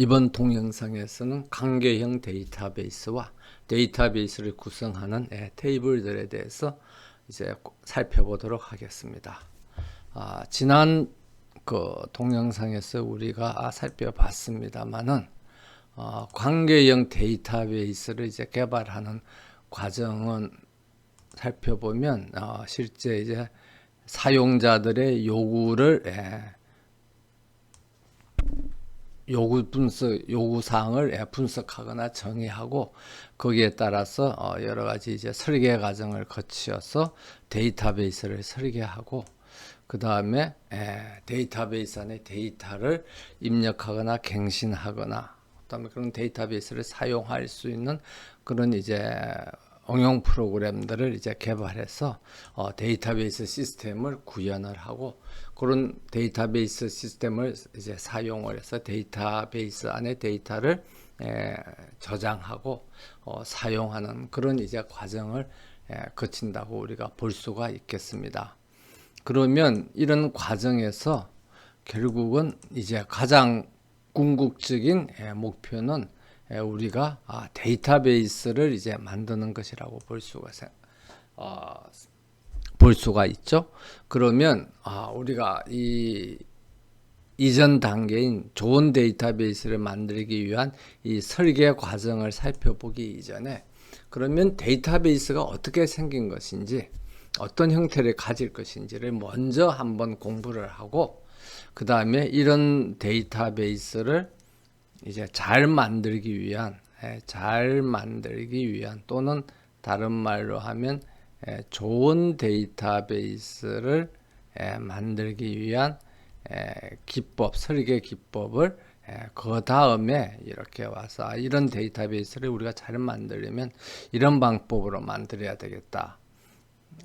이번 동영상에서는 관계형 데이터베이스와 데이터베이스를 구성하는 테이블들에 대해서 이제 살펴보도록 하겠습니다. 지난 그 동영상에서 우리가 살펴봤습니다만은 관계형 데이터베이스를 이제 개발하는 과정은 살펴보면 실제 이제 사용자들의 요구사항을 분석하거나 정의하고 거기에 따라서 여러 가지 이제 설계 과정을 거치어서 데이터베이스를 설계하고 그 다음에 데이터베이스 안에 데이터를 입력하거나 갱신하거나 그다음에 그런 데이터베이스를 사용할 수 있는 그런 이제 응용 프로그램들을 이제 개발해서 데이터베이스 시스템을 구현을 하고 그런 데이터베이스 시스템을 이제 사용을 해서 데이터베이스 안에 데이터를 저장하고 사용하는 그런 이제 과정을 거친다고 우리가 볼 수가 있겠습니다. 그러면 이런 과정에서 결국은 이제 가장 궁극적인 목표는 우리가 데이터베이스를 이제 만드는 것이라고 볼 수가 있죠. 그러면 우리가 이 이전 단계인 좋은 데이터베이스를 만들기 위한 이 설계 과정을 살펴보기 이전에 그러면 데이터베이스가 어떻게 생긴 것인지 어떤 형태를 가질 것인지를 먼저 한번 공부를 하고 그 다음에 이런 데이터베이스를 이제 잘 만들기 위한 또는 다른 말로 하면 좋은 데이터베이스를 만들기 위한 설계 기법을 그 다음에 이렇게 와서 이런 데이터베이스를 우리가 잘 만들려면 이런 방법으로 만들어야 되겠다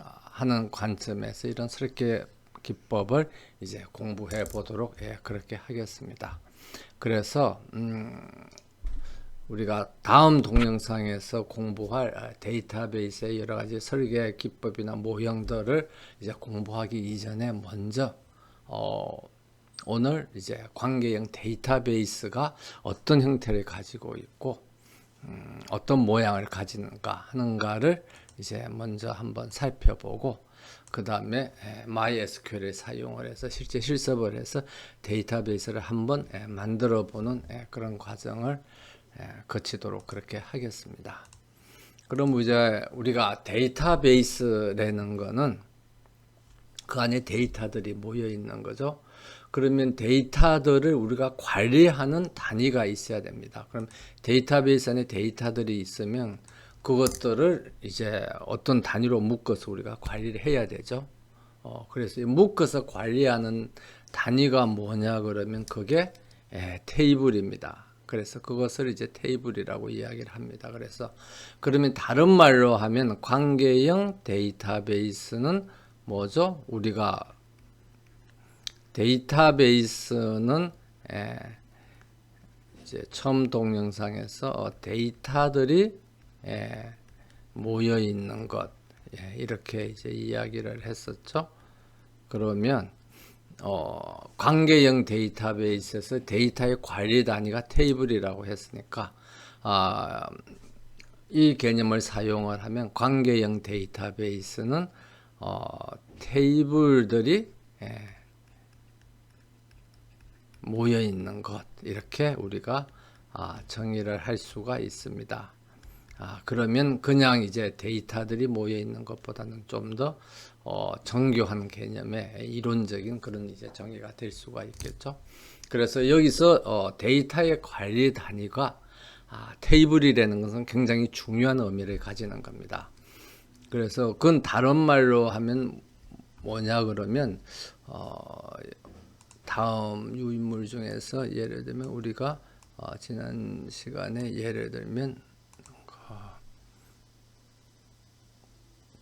하는 관점에서 이런 설계 기법을 이제 공부해 보도록 그렇게 하겠습니다. 그래서 우리가 다음 동영상에서 공부할 데이터베이스의 여러 가지 설계 기법이나 모형들을 이제 공부하기 이전에 먼저 오늘 이제 관계형 데이터베이스가 어떤 형태를 가지고 있고 어떤 모양을 가지는가 하는가를 이제 먼저 한번 살펴보고 그 다음에 MySQL을 사용을 해서 실제 실습을 해서 데이터베이스를 한번 만들어 보는 그런 과정을 거치도록 그렇게 하겠습니다. 그럼 이제 우리가 데이터베이스라는 거는 그 안에 데이터들이 모여 있는 거죠. 그러면 데이터들을 우리가 관리하는 단위가 있어야 됩니다. 그럼 데이터베이스 안에 데이터들이 있으면 그것들을 이제 어떤 단위로 묶어서 우리가 관리를 해야 되죠. 그래서 묶어서 관리하는 단위가 뭐냐 그러면 그게 테이블입니다. 그래서 그것을 이제 테이블이라고 이야기를 합니다. 그래서 그러면 다른 말로 하면 관계형 데이터베이스는 뭐죠? 우리가 데이터베이스는 이제 처음 동영상에서 데이터들이 모여 있는 것 이렇게 이제 이야기를 했었죠. 그러면 관계형 데이터베이스에서 데이터의 관리 단위가 테이블이라고 했으니까 이 개념을 사용을 하면 관계형 데이터베이스는 테이블들이 모여 있는 것 이렇게 우리가 정의를 할 수가 있습니다. 그러면 그냥 이제 데이터들이 모여 있는 것보다는 좀 더 정교한 개념의 이론적인 그런 이제 정의가 될 수가 있겠죠. 그래서 여기서 데이터의 관리 단위가 테이블이라는 것은 굉장히 중요한 의미를 가지는 겁니다. 그래서 그건 다른 말로 하면 뭐냐 그러면 다음 유인물 중에서 예를 들면 우리가 지난 시간에 예를 들면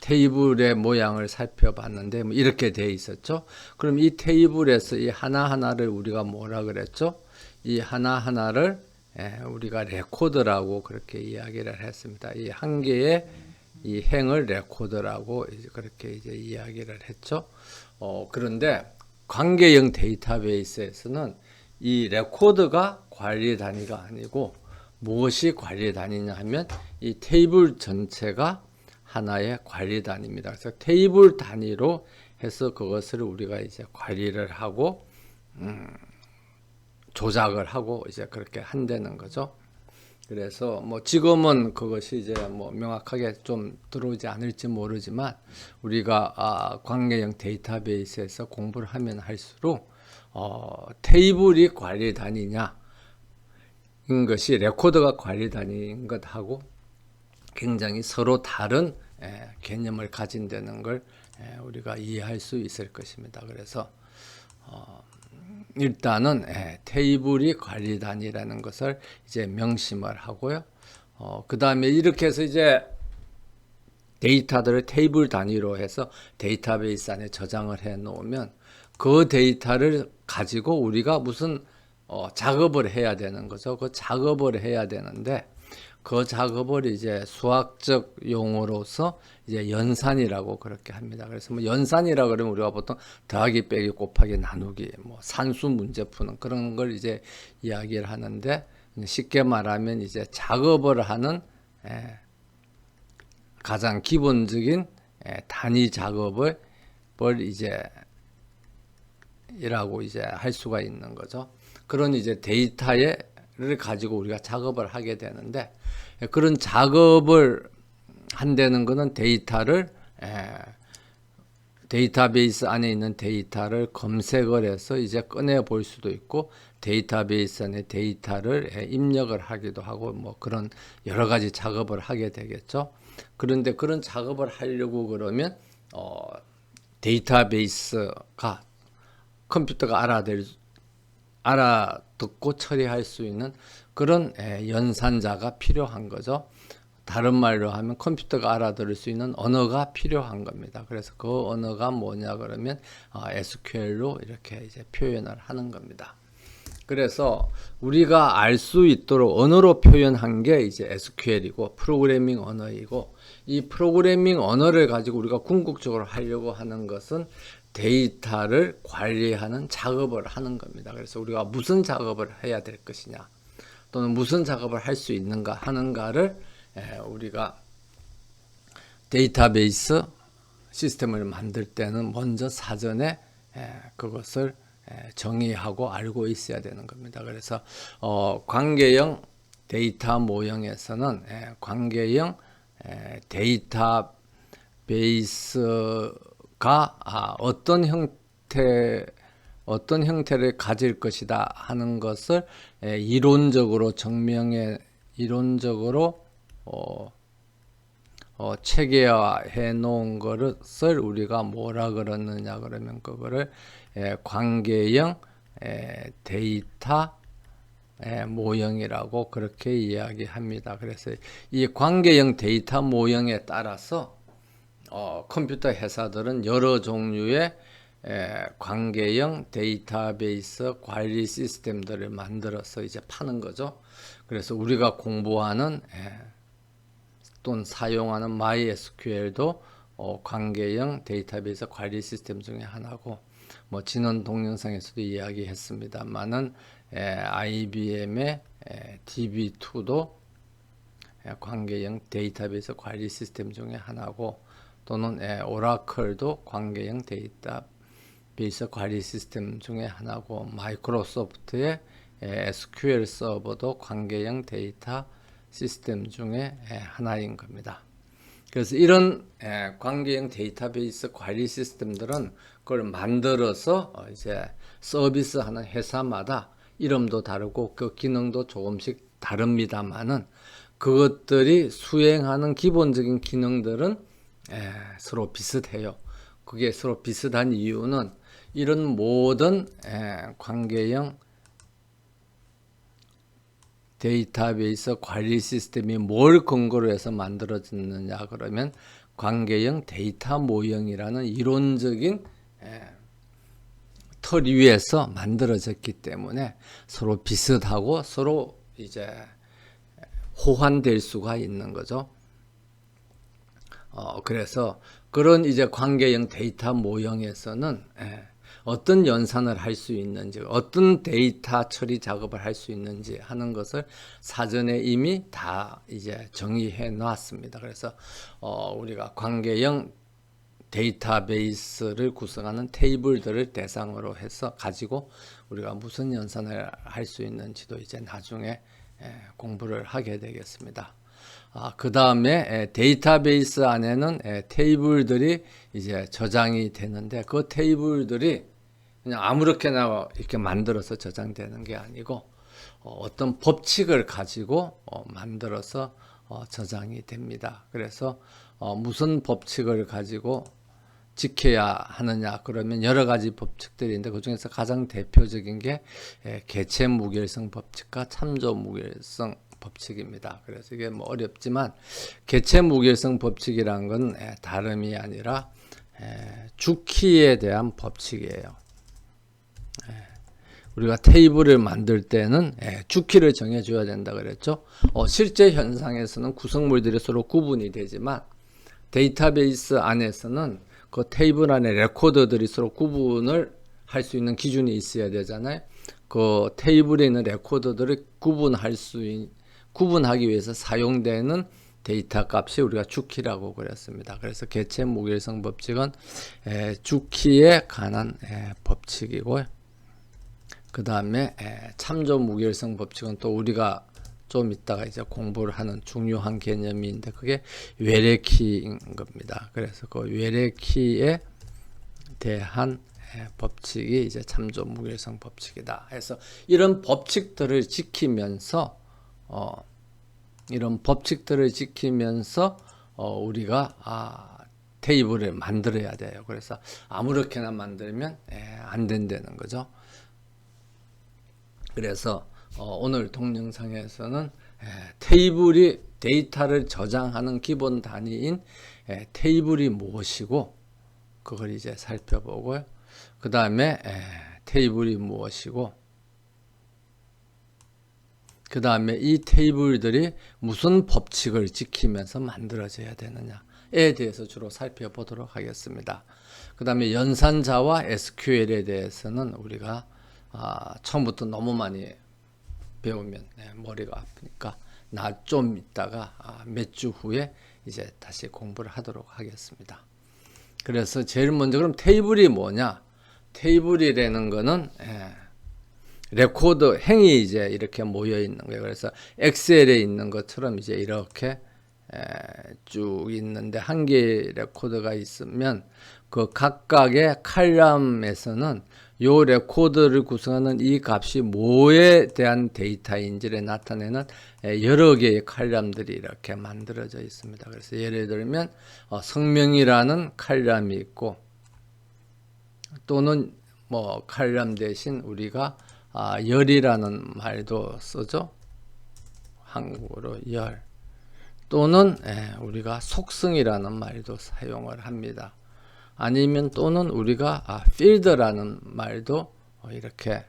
테이블의 모양을 살펴봤는데 이렇게 되어 있었죠. 그럼 이 테이블에서 이 하나하나를 우리가 뭐라 그랬죠? 이 하나하나를 우리가 레코드라고 그렇게 이야기를 했습니다. 이 한 개의 이 행을 레코드라고 그렇게 이제 이야기를 했죠. 그런데 관계형 데이터베이스에서는 이 레코드가 관리 단위가 아니고 무엇이 관리 단위냐 하면 이 테이블 전체가 하나의 관리 단위입니다. 그래서 테이블 단위로 해서 그것을 우리가 이제 관리를 하고 조작을 하고 이제 그렇게 한다는 거죠. 그래서 뭐 지금은 그것이 이제 뭐 명확하게 좀 들어오지 않을지 모르지만 우리가 관계형 데이터베이스에서 공부를 하면 할수록 테이블이 관리 단위냐 인 것이 레코드가 관리 단위인 것하고 굉장히 서로 다른 개념을 가진다는 걸 우리가 이해할 수 있을 것입니다. 그래서 일단은 테이블이 관리 단위라는 것을 이제 명심을 하고요. 그 다음에 이렇게 해서 이제 데이터들을 테이블 단위로 해서 데이터베이스 안에 저장을 해 놓으면 그 데이터를 가지고 우리가 무슨 작업을 해야 되는 거죠. 그 작업을 해야 되는데 그 작업을 이제 수학적 용어로서 이제 연산이라고 그렇게 합니다. 그래서 뭐 연산이라 그러면 우리가 보통 더하기 빼기 곱하기 나누기 뭐 산수 문제 푸는 그런 걸 이제 이야기를 하는데 쉽게 말하면 이제 작업을 하는 가장 기본적인 단위 작업을 이제 이라고 이제 할 수가 있는 거죠. 그런 이제 데이터를 가지고 우리가 작업을 하게 되는데 그런 작업을 한다는 것은 데이터베이스 안에 있는 데이터를 검색을 해서 이제 꺼내 볼 수도 있고 데이터베이스 안에 데이터를 입력을 하기도 하고 뭐 그런 여러 가지 작업을 하게 되겠죠. 그런데 그런 작업을 하려고 그러면 데이터베이스가 컴퓨터가 알아듣고 처리할 수 있는 그런 연산자가 필요한 거죠. 다른 말로 하면 컴퓨터가 알아들을 수 있는 언어가 필요한 겁니다. 그래서 그 언어가 뭐냐 그러면 SQL로 이렇게 이제 표현을 하는 겁니다. 그래서 우리가 알 수 있도록 언어로 표현한 게 이제 SQL이고 프로그래밍 언어이고 이 프로그래밍 언어를 가지고 우리가 궁극적으로 하려고 하는 것은 데이터를 관리하는 작업을 하는 겁니다. 그래서 우리가 무슨 작업을 해야 될 것이냐 또는 무슨 작업을 할 수 있는가 하는가를 우리가 데이터베이스 시스템을 만들 때는 먼저 사전에 그것을 정의하고 알고 있어야 되는 겁니다. 그래서 관계형 데이터 모형에서는 관계형 데이터베이스가 어떤 형태를 가질 것이다 하는 것을 이론적으로 체계화해 놓은 것을 우리가 뭐라 그러느냐 그러면 그거를 관계형 데이터 모형이라고 그렇게 이야기합니다. 그래서 이 관계형 데이터 모형에 따라서 컴퓨터 회사들은 여러 종류의 관계형 데이터베이스 관리 시스템들을 만들어서 이제 파는 거죠. 그래서 우리가 공부하는 또는 사용하는 MySQL도 관계형 데이터베이스 관리 시스템 중에 하나고 뭐 지난 동영상에서도 이야기했습니다만은 IBM의 DB2도 관계형 데이터베이스 관리 시스템 중에 하나고 또는 오라클도 관계형 데이터베이스 관리 시스템 중에 하나고 마이크로소프트의 SQL 서버도 관계형 데이터 시스템 중에 하나인 겁니다. 그래서 이런 관계형 데이터베이스 관리 시스템들은 그걸 만들어서 이제 서비스하는 회사마다 이름도 다르고 그 기능도 조금씩 다릅니다만은 그것들이 수행하는 기본적인 기능들은 서로 비슷해요. 그게 서로 비슷한 이유는 이런 모든 관계형 데이터베이스 관리 시스템이 뭘 근거로 해서 만들어졌느냐 그러면 관계형 데이터 모형이라는 이론적인 틀 위에서 만들어졌기 때문에 서로 비슷하고 서로 이제 호환될 수가 있는 거죠. 그래서 그런 이제 관계형 데이터 모형에서는 어떤 연산을 할 수 있는지, 어떤 데이터 처리 작업을 할 수 있는지 하는 것을 사전에 이미 다 이제 정의해 놨습니다. 그래서 우리가 관계형 데이터베이스를 구성하는 테이블들을 대상으로 해서 가지고 우리가 무슨 연산을 할 수 있는지도 이제 나중에 공부를 하게 되겠습니다. 그 다음에 데이터베이스 안에는 테이블들이 이제 저장이 되는데 그 테이블들이 그냥 아무렇게나 이렇게 만들어서 저장되는 게 아니고 어떤 법칙을 가지고 만들어서 저장이 됩니다. 그래서 무슨 법칙을 가지고 지켜야 하느냐 그러면 여러 가지 법칙들이 있는데 그 중에서 가장 대표적인 게 개체 무결성 법칙과 참조 무결성 법칙입니다. 그래서 이게 뭐 어렵지만 개체 무결성 법칙이란 건 다름이 아니라 주키에 대한 법칙이에요. 우리가 테이블을 만들 때는 주키를 정해줘야 된다 그랬죠. 실제 현상에서는 구성물들이 서로 구분이 되지만 데이터베이스 안에서는 그 테이블 안에 레코더들이 서로 구분을 할 수 있는 기준이 있어야 되잖아요. 그 테이블에 있는 레코더들을 구분하기 위해서 사용되는 데이터 값이 우리가 주키라고 그랬습니다. 그래서 개체 무결성 법칙은 주키에 관한 법칙이고요. 그 다음에 참조 무결성 법칙은 또 우리가 좀 이따가 이제 공부를 하는 중요한 개념인데 그게 외래키인 겁니다. 그래서 그 외래키에 대한 법칙이 이제 참조 무결성 법칙이다. 그래서 이런 법칙들을 지키면서 우리가 테이블을 만들어야 돼요. 그래서 아무렇게나 만들면 안 된다는 거죠. 그래서 오늘 동영상에서는 테이블이 데이터를 저장하는 기본 단위인 테이블이 무엇이고 그걸 이제 살펴보고요. 그 다음에 테이블이 무엇이고 그 다음에 이 테이블들이 무슨 법칙을 지키면서 만들어져야 되느냐에 대해서 주로 살펴보도록 하겠습니다. 그 다음에 연산자와 SQL에 대해서는 우리가 처음부터 너무 많이 배우면 머리가 아프니까 나 좀 있다가 몇 주 후에 이제 다시 공부를 하도록 하겠습니다. 그래서 제일 먼저 그럼 테이블이 뭐냐? 테이블이라는 거는 레코드 행이 이제 이렇게 모여 있는 거예요. 그래서 엑셀에 있는 것처럼 이제 이렇게 쭉 있는데 한 개의 레코드가 있으면 그 각각의 칼럼에서는 요 레코드를 구성하는 이 값이 뭐에 대한 데이터인지를 나타내는 여러 개의 칼럼들이 이렇게 만들어져 있습니다. 그래서 예를 들면 성명이라는 칼럼이 있고 또는 뭐 칼럼 대신 우리가 열이라는 말도 쓰죠. 한국어로 열. 또는 우리가 속성이라는 말도 사용을 합니다. 아니면 또는 우리가 필드라는 말도 이렇게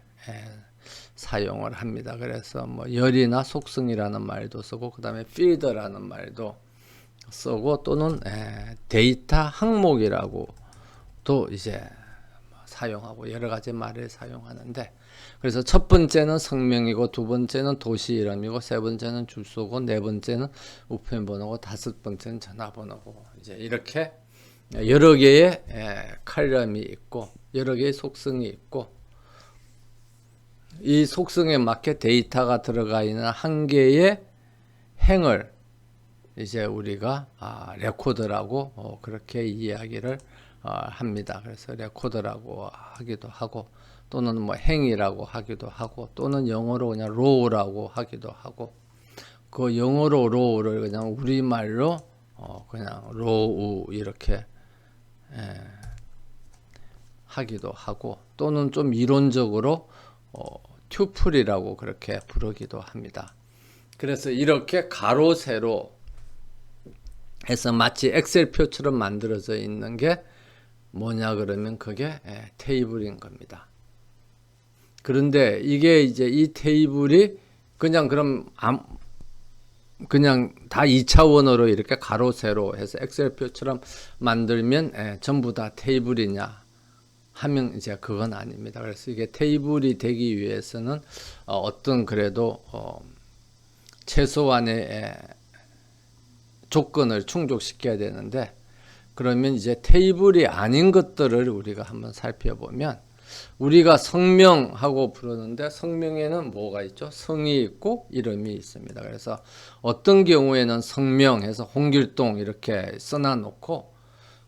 사용을 합니다. 그래서 뭐 열이나 속성이라는 말도 쓰고 그 다음에 필드라는 말도 쓰고 또는 데이터 항목이라고도 이제 사용하고 여러 가지 말을 사용하는데 그래서 첫 번째는 성명이고 두 번째는 도시 이름이고 세 번째는 주소고 네 번째는 우편번호고 다섯 번째는 전화번호고 이제 이렇게 여러 개의 칼럼이 있고 여러 개의 속성이 있고 이 속성에 맞게 데이터가 들어가 있는 한 개의 행을 이제 우리가 레코드라고 그렇게 이야기를 합니다. 그래서 레코드라고 하기도 하고 또는 뭐 행이라고 하기도 하고 또는 영어로 그냥 로우라고 하기도 하고 그 영어로 로우를 그냥 우리말로 그냥 로우 이렇게 하기도 하고 또는 좀 이론적으로 튜플이라고 그렇게 부르기도 합니다. 그래서 이렇게 가로 세로 해서 마치 엑셀표처럼 만들어져 있는 게 뭐냐 그러면 그게 테이블인 겁니다. 그런데 이게 이제 이 테이블이 그냥 다 2차원으로 이렇게 가로 세로 해서 엑셀표처럼 만들면 전부 다 테이블이냐 하면 이제 그건 아닙니다. 그래서 이게 테이블이 되기 위해서는 어떤 그래도 최소한의 조건을 충족시켜야 되는데, 그러면 이제 테이블이 아닌 것들을 우리가 한번 살펴보면, 우리가 성명하고 부르는데 성명에는 뭐가 있죠? 성이 있고 이름이 있습니다. 그래서 어떤 경우에는 성명해서 홍길동 이렇게 써놔 놓고,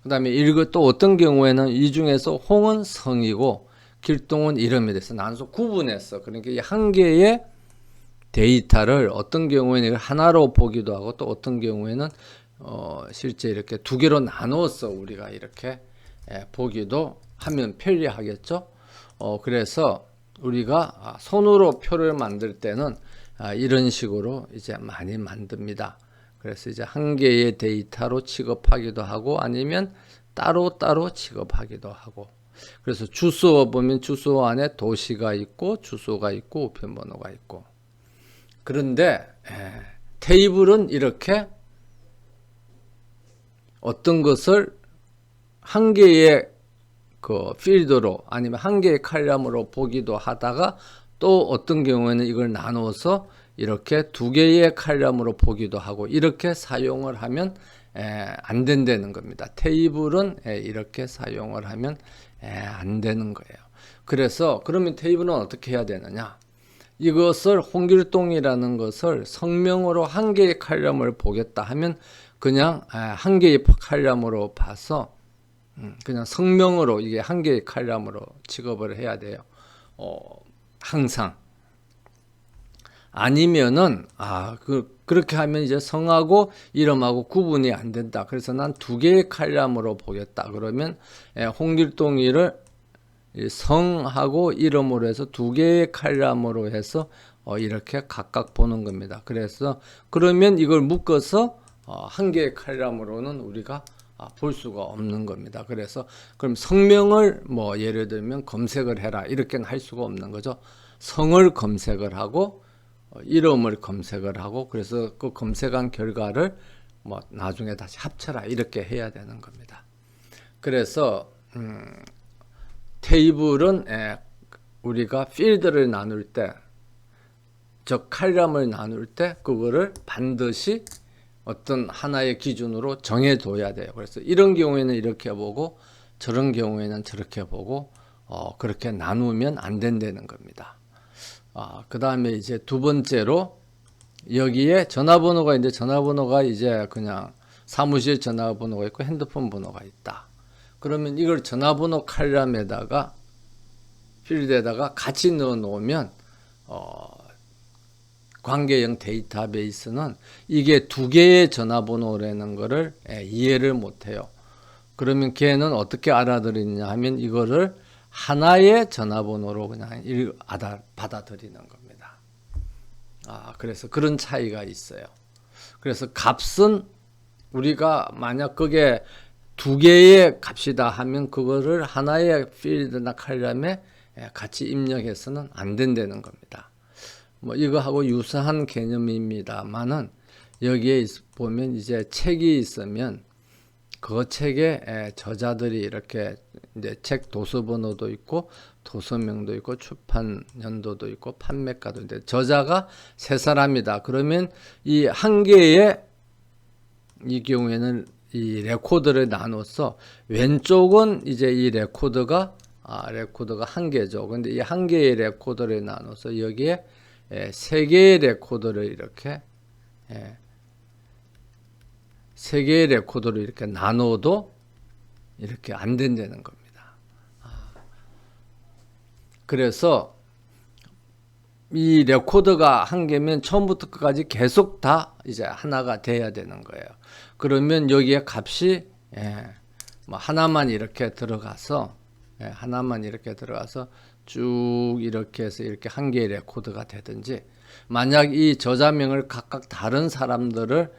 그 다음에 또 어떤 경우에는 이 중에서 홍은 성이고 길동은 이름이 돼서 나눠서 구분했어. 그러니까 이 한 개의 데이터를 어떤 경우에는 이걸 하나로 보기도 하고, 또 어떤 경우에는 실제 이렇게 두 개로 나누어서 우리가 이렇게 보기도 하면 편리하겠죠. 그래서 우리가 손으로 표를 만들 때는 이런 식으로 이제 많이 만듭니다. 그래서 이제 한 개의 데이터로 취급하기도 하고, 아니면 따로따로 취급하기도 하고. 그래서 주소 보면 주소 안에 도시가 있고 주소가 있고 우편번호가 있고. 그런데 테이블은 이렇게 어떤 것을 한 개의 그 필드로 아니면 한 개의 칼럼으로 보기도 하다가, 또 어떤 경우에는 이걸 나누어서 이렇게 두 개의 칼럼으로 보기도 하고, 이렇게 사용을 하면 안 된다는 겁니다. 테이블은 이렇게 사용을 하면 안 되는 거예요. 그래서 그러면 테이블은 어떻게 해야 되느냐? 이것을 홍길동이라는 것을 성명으로 한 개의 칼럼을 보겠다 하면 그냥 한 개의 칼럼으로 봐서 그냥 성명으로 이게 한 개의 칼럼으로 취급을 해야 돼요. 항상. 아니면은 그렇게 하면 이제 성하고 이름하고 구분이 안 된다. 그래서 난 두 개의 칼럼으로 보겠다. 그러면 홍길동이를 성하고 이름으로 해서 두 개의 칼럼으로 해서 이렇게 각각 보는 겁니다. 그래서 그러면 이걸 묶어서 한 개의 칼럼으로는 우리가 볼 수가 없는 겁니다. 그래서 그럼 성명을 뭐 예를 들면 검색을 해라 이렇게는 할 수가 없는 거죠. 성을 검색을 하고 이름을 검색을 하고, 그래서 그 검색한 결과를 뭐 나중에 다시 합쳐라 이렇게 해야 되는 겁니다. 그래서 테이블은 우리가 필드를 나눌 때, 즉 칼럼을 나눌 때 그거를 반드시 어떤 하나의 기준으로 정해둬야 돼요. 그래서 이런 경우에는 이렇게 보고 저런 경우에는 저렇게 보고 그렇게 나누면 안 된다는 겁니다. 그 다음에 이제 두 번째로 여기에 전화번호가 이제 그냥 사무실 전화번호가 있고 핸드폰 번호가 있다. 그러면 이걸 전화번호 칼럼에다가 필드에다가 같이 넣어 놓으면 관계형 데이터베이스는 이게 두 개의 전화번호라는 거를 이해를 못해요. 그러면 걔는 어떻게 알아들이냐 하면 이거를 하나의 전화번호로 그냥 받아들이는 겁니다. 그래서 그런 차이가 있어요. 그래서 값은 우리가 만약 그게 두 개의 값이다 하면 그거를 하나의 필드나 칼럼에 같이 입력해서는 안 된다는 겁니다. 뭐 이거하고 유사한 개념입니다만은 여기에 보면 이제 책이 있으면 그 책에 저자들이 이렇게 이제 책 도서번호도 있고 도서명도 있고 출판 연도도 있고 판매가도 있는데 저자가 세 사람이다. 그러면 이 한 개의 이 경우에는 이 레코드를 나눠서 왼쪽은 이제 이 레코드가 한 개죠. 근데 이 한 개의 레코드를 나눠서 여기에 세 개의 레코드를 이렇게 세 개의 레코드를 이렇게 나눠도 이렇게 안 된다는 겁니다. 그래서 이 레코드가 한 개면 처음부터 끝까지 계속 다 이제 하나가 돼야 되는 거예요. 그러면 여기에 값이 뭐 하나만 이렇게 들어가서 쭉 이렇게 해서 이렇게 한 개의 레코드가 되든지, 만약 이 저자명을 각각 다른 사람들을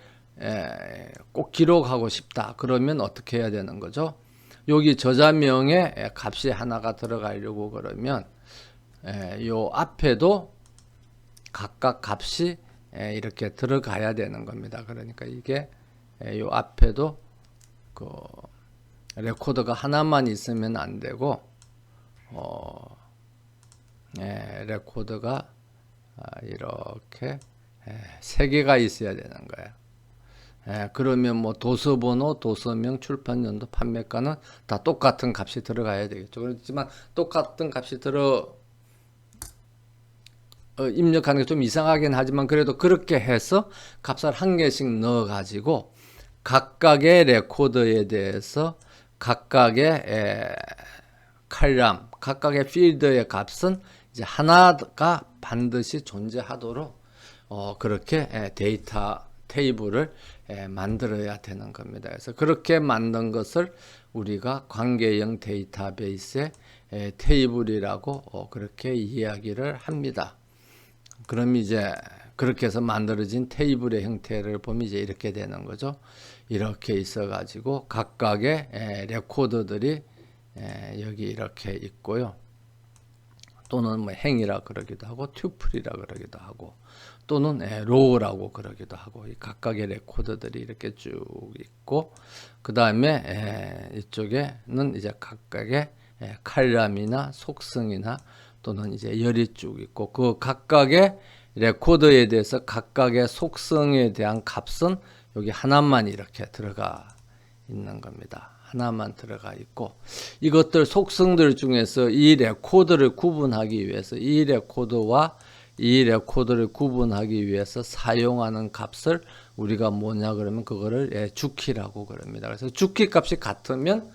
꼭 기록하고 싶다. 그러면 어떻게 해야 되는 거죠? 여기 저자명에 값이 하나가 들어가려고 그러면 요 앞에도 각각 값이 이렇게 들어가야 되는 겁니다. 그러니까 이게 요 앞에도 그 레코더가 하나만 있으면 안 되고 레코드가 이렇게 3개가 있어야 되는 거예요. 그러면 뭐 도서번호, 도서명, 출판연도, 판매가는 다 똑같은 값이 들어가야 되겠죠. 그렇지만 똑같은 값이 입력하는 게 좀 이상하긴 하지만 그래도 그렇게 해서 값을 1개씩 넣어 가지고 각각의 레코더에 대해서 각각의 칼럼, 각각의 필드의 값은 이제 하나가 반드시 존재하도록 그렇게 데이터 테이블을 만들어야 되는 겁니다. 그래서 그렇게 만든 것을 우리가 관계형 데이터베이스의 테이블이라고 그렇게 이야기를 합니다. 그럼 이제 그렇게 해서 만들어진 테이블의 형태를 보면 이제 이렇게 되는 거죠. 이렇게 있어 가지고 각각의 레코더들이 여기 이렇게 있고요. 또는 뭐 행이라 그러기도 하고 튜플이라 그러기도 하고 또는 로우라고 그러기도 하고 이 각각의 레코더들이 이렇게 쭉 있고 그 다음에 이쪽에는 이제 각각의 칼럼이나 속성이나 또는 이제 열이 쭉 있고 그 각각의 레코더에 대해서 각각의 속성에 대한 값은 여기 하나만 이렇게 들어가 있는 겁니다. 하나만 들어가 있고 이것들 속성들 중에서 이 레코더를 구분하기 위해서 이 레코더와 이 레코더를 구분하기 위해서 사용하는 값을 우리가 뭐냐 그러면 그거를 주키라고 그럽니다. 그래서 주키 값이 같으면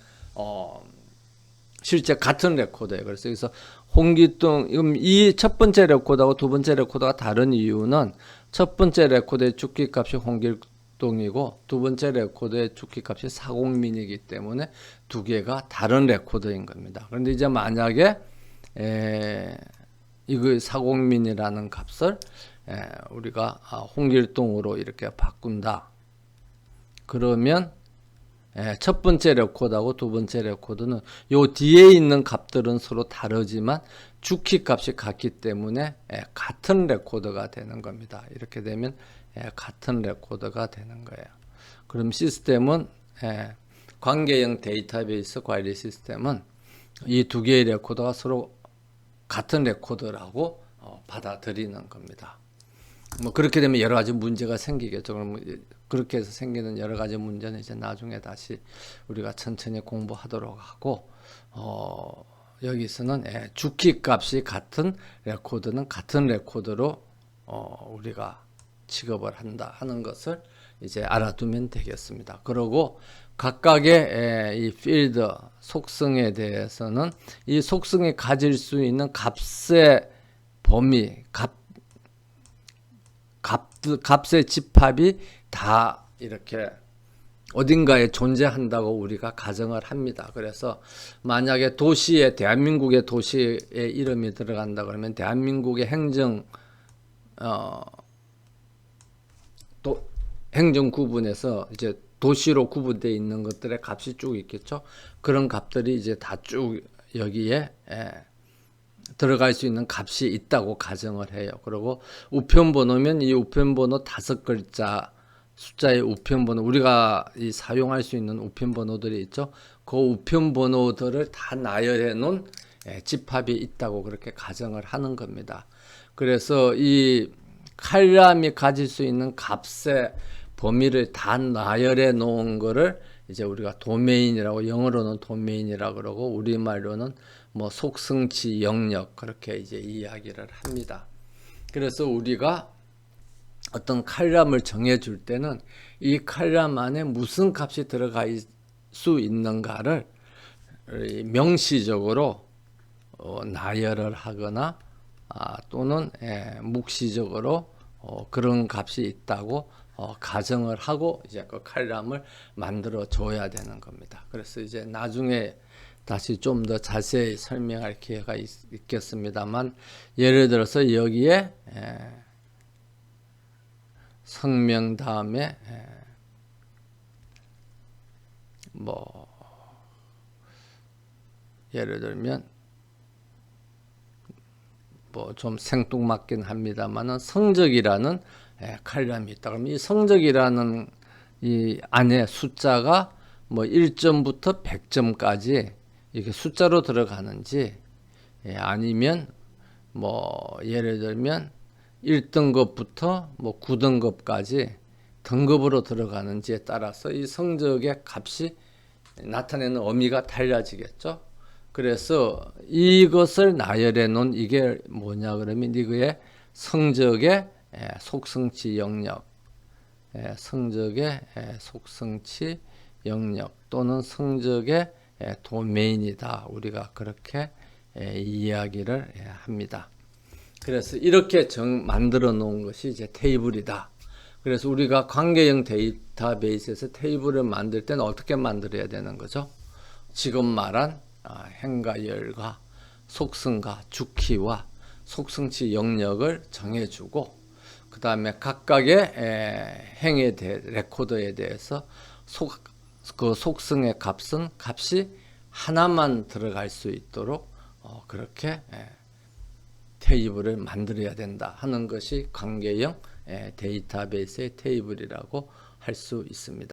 실제 같은 레코더예요. 그래서 여기서 홍길동 이 첫 번째 레코더하고 두 번째 레코더가 다른 이유는 첫 번째 레코더의 주키 값이 홍길동이고 두 번째 레코더의 주키 값이 사공민이기 때문에 두 개가 다른 레코더인 겁니다. 그런데 이제 만약에 이거 사공민이라는 값을 우리가 홍길동으로 이렇게 바꾼다. 그러면 첫 번째 레코더하고 두 번째 레코더는 요 뒤에 있는 값들은 서로 다르지만 주키 값이 같기 때문에 같은 레코더가 되는 겁니다. 이렇게 되면 같은 레코더가 되는 거예요. 그럼 시스템은 관계형 데이터베이스 관리 시스템은 이 두 개의 레코더가 서로 같은 레코더라고 받아들이는 겁니다. 뭐 그렇게 되면 여러 가지 문제가 생기겠죠. 그럼 그렇게 해서 생기는 여러 가지 문제는 이제 나중에 다시 우리가 천천히 공부하도록 하고 여기서는 주키 값이 같은 레코더는 같은 레코더로 우리가 취급을 한다 하는 것을 이제 알아두면 되겠습니다. 그리고 각각의 이 필드 속성에 대해서는 이 속성이 가질 수 있는 값의 범위, 값의 집합이 다 이렇게 어딘가에 존재한다고 우리가 가정을 합니다. 그래서 만약에 도시에 대한민국의 도시의 이름이 들어간다 그러면 대한민국의 행정 구분에서 이제 도시로 구분되어 있는 것들의 값이 쭉 있겠죠. 그런 값들이 이제 다 쭉 여기에 들어갈 수 있는 값이 있다고 가정을 해요. 그리고 우편번호면 이 우편번호 5글자 숫자의 우편번호 우리가 사용할 수 있는 우편번호들이 있죠. 그 우편번호들을 다 나열해 놓은 집합이 있다고 그렇게 가정을 하는 겁니다. 그래서 이 칼럼이 가질 수 있는 값의 범위를 다 나열해 놓은 거를 이제 우리가 도메인이라고 영어로는 도메인이라고 그러고 우리말로는 뭐 속성치 영역 그렇게 이제 이야기를 합니다. 그래서 우리가 어떤 칼럼을 정해 줄 때는 이 칼럼 안에 무슨 값이 들어갈 수 있는가를 명시적으로 나열을 하거나 또는 묵시적으로 그런 값이 있다고 가정을 하고 이제 그 칼럼을 만들어 줘야 되는 겁니다. 그래서 이제 나중에 다시 좀 더 자세히 설명할 기회가 있겠습니다만 예를 들어서 여기에 성명 다음에 뭐 예를 들면 뭐 좀 생뚱맞긴 합니다만은 성적이라는 칼럼이 있다. 그럼 이 성적이라는 이 안에 숫자가 뭐 1점부터 100점까지 이렇게 숫자로 들어가는지 아니면 뭐 예를 들면 1등급부터 뭐 9등급까지 등급으로 들어가는지에 따라서 이 성적의 값이 나타내는 의미가 달라지겠죠. 그래서 이것을 나열해 놓은 이게 뭐냐 그러면 이거의 성적의 속성치 영역, 성적의 속성치 영역 또는 성적의 도메인이다. 우리가 그렇게 이야기를 합니다. 그래서 이렇게 만들어 놓은 것이 이제 테이블이다. 그래서 우리가 관계형 데이터베이스에서 테이블을 만들 때는 어떻게 만들어야 되는 거죠? 지금 말한 행과 열과 속성과 주키와 속성치 영역을 정해주고 그 다음에 각각의 행에 대해 레코더에 대해서 그 속성의 값이 하나만 들어갈 수 있도록 그렇게 테이블을 만들어야 된다 하는 것이 관계형 데이터베이스의 테이블이라고 할 수 있습니다.